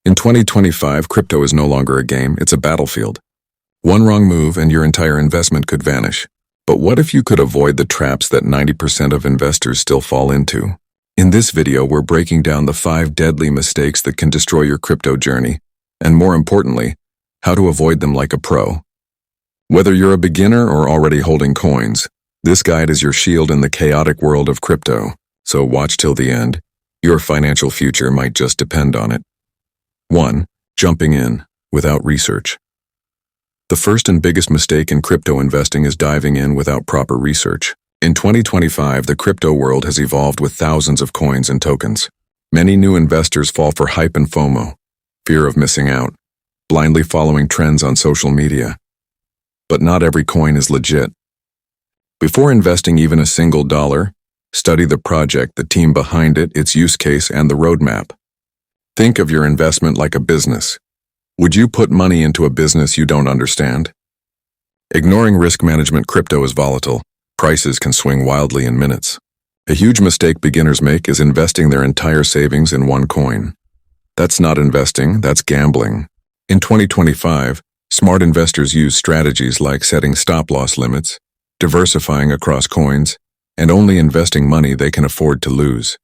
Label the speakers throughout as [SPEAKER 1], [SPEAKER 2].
[SPEAKER 1] In 2025, crypto is no longer a game, it's a battlefield. One wrong move and your entire investment could vanish. But what if you could avoid the traps that 90% of investors still fall into? In this video, we're breaking down the 5 deadly mistakes that can destroy your crypto journey, and more importantly, how to avoid them like a pro. Whether you're a beginner or already holding coins, this guide is your shield in the chaotic world of crypto, so watch till the end. Your financial future might just depend on it. 1. Jumping in without research. The first and biggest mistake in crypto investing is diving in without proper research. In 2025, the crypto world has evolved with thousands of coins and tokens. Many new investors fall for hype and FOMO, fear of missing out, blindly following trends on social media. But not every coin is legit. Before investing even a single dollar, study the project, the team behind it, its use case, and the roadmap. Think of your investment like a business. Would you put money into a business you don't understand? Ignoring risk management. Crypto is volatile. Prices can swing wildly in minutes. A huge mistake beginners make is investing their entire savings in one coin. That's not investing, that's gambling. In 2025, smart investors use strategies like setting stop-loss limits, diversifying across coins, and only investing money they can afford to lose.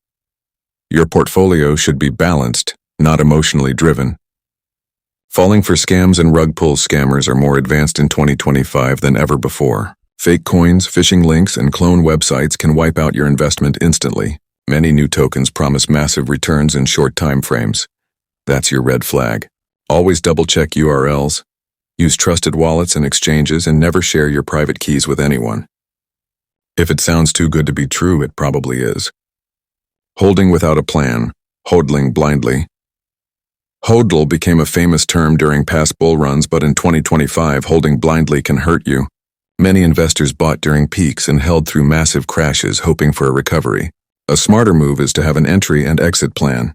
[SPEAKER 1] Your portfolio should be balanced, not emotionally driven. Falling for scams and rug pull. Scammers are more advanced in 2025 than ever before. Fake coins, phishing links, and clone websites can wipe out your investment instantly. Many new tokens promise massive returns in short time frames. That's your red flag. Always double-check URLs, use trusted wallets and exchanges, and never share your private keys with anyone. If it sounds too good to be true, it probably is. Holding without a plan, hodling blindly. Hodl became a famous term during past bull runs, but in 2025, holding blindly can hurt you. Many investors bought during peaks and held through massive crashes, hoping for a recovery. A smarter move is to have an entry and exit plan.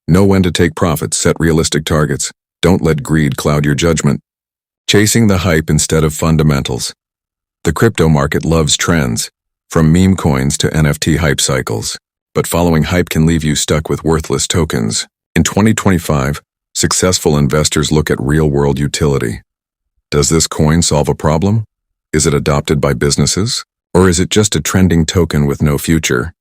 [SPEAKER 1] Know when to take profits, set realistic targets. Don't let greed cloud your judgment. Chasing the hype instead of fundamentals. The crypto market loves trends, from meme coins to NFT hype cycles. But following hype can leave you stuck with worthless tokens. In 2025, successful investors look at real-world utility. Does this coin solve a problem? Is it adopted by businesses? Or is it just a trending token with no future?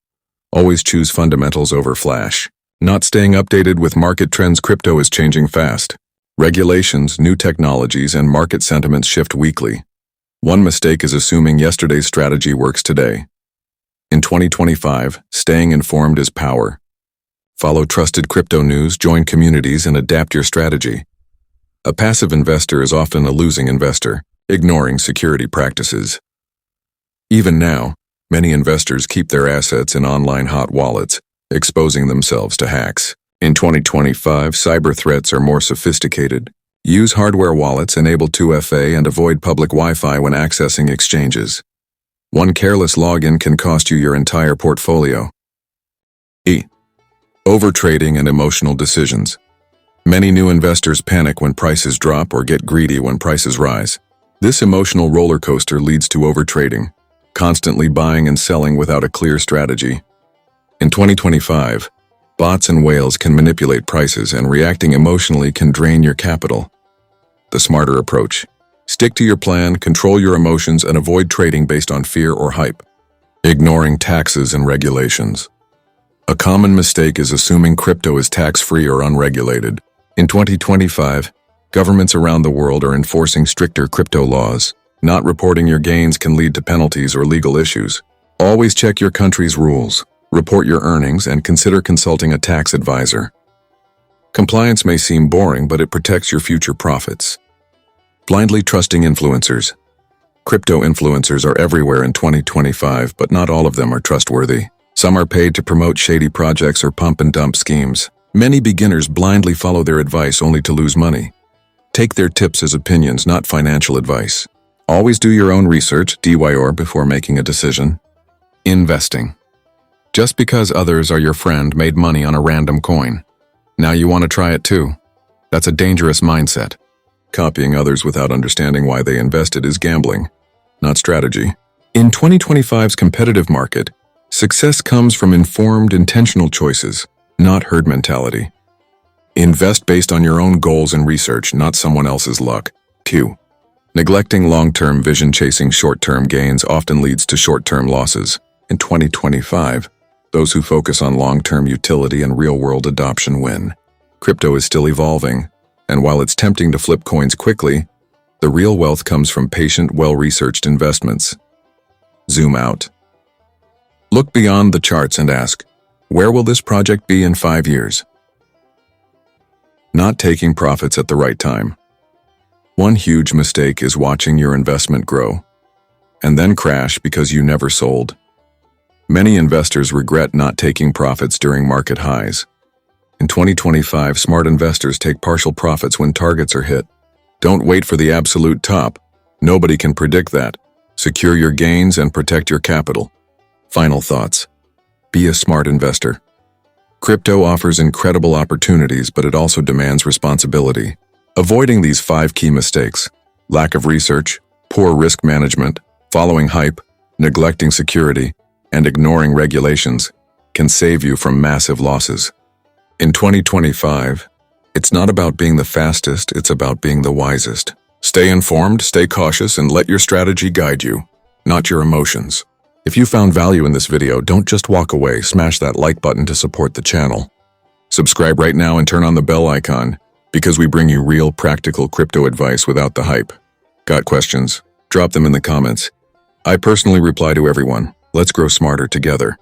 [SPEAKER 1] Always choose fundamentals over flash. Not staying updated with market trends. Crypto is changing fast. Regulations, new technologies, and market sentiments shift weekly. One mistake is assuming yesterday's strategy works today. In 2025, staying informed is power. Follow trusted crypto news, join communities, and adapt your strategy. A passive investor is often a losing investor, ignoring security practices. Even now, many investors keep their assets in online hot wallets, exposing themselves to hacks. In 2025, cyber threats are more sophisticated. Use hardware wallets, enable 2FA, and avoid public Wi-Fi when accessing exchanges. One careless login can cost you your entire portfolio. Overtrading and emotional decisions. Many new investors panic when prices drop or get greedy when prices rise. This emotional roller coaster leads to overtrading, constantly buying and selling without a clear strategy. In 2025, bots and whales can manipulate prices, and reacting emotionally can drain your capital. The smarter approach: stick to your plan, control your emotions, and avoid trading based on fear or hype. Ignoring taxes and regulations. A common mistake is assuming crypto is tax-free or unregulated. In 2025, governments around the world are enforcing stricter crypto laws. Not reporting your gains can lead to penalties or legal issues. Always check your country's rules, report your earnings, and consider consulting a tax advisor. Compliance may seem boring, but it protects your future profits. Blindly trusting influencers. Crypto influencers are everywhere in 2025, but not all of them are trustworthy. Some are paid to promote shady projects or pump and dump schemes. Many beginners blindly follow their advice only to lose money. Take their tips as opinions, not financial advice. Always do your own research, DYOR, before making a decision. Investing. Just because others are your friend made money on a random coin. Now you want to try it too. That's a dangerous mindset. Copying others without understanding why they invested is gambling, not strategy. In 2025's competitive market, success comes from informed, intentional choices, not herd mentality. Invest based on your own goals and research, not someone else's luck. Q. Neglecting long-term vision, chasing short-term gains often leads to short-term losses. In 2025, those who focus on long-term utility and real-world adoption win. Crypto is still evolving, and while it's tempting to flip coins quickly, the real wealth comes from patient, well-researched investments. Zoom out. Look beyond the charts and ask, where will this project be in 5 years? Not taking profits at the right time. One huge mistake is watching your investment grow and then crash because you never sold. Many investors regret not taking profits during market highs. In 2025, smart investors take partial profits when targets are hit. Don't wait for the absolute top. Nobody can predict that. Secure your gains and protect your capital. Final thoughts. Be a smart investor. Crypto offers incredible opportunities, but it also demands responsibility. Avoiding these 5 key mistakes: lack of research, poor risk management, following hype, neglecting security, and ignoring regulations can save you from massive losses. In 2025, it's not about being the fastest, it's about being the wisest. Stay informed, stay cautious, and let your strategy guide you, not your emotions. If you found value in this video, don't just walk away. Smash that like button to support the channel. Subscribe right now and turn on the bell icon, because we bring you real, practical crypto advice without the hype. Got questions? Drop them in the comments. I personally reply to everyone. Let's grow smarter together.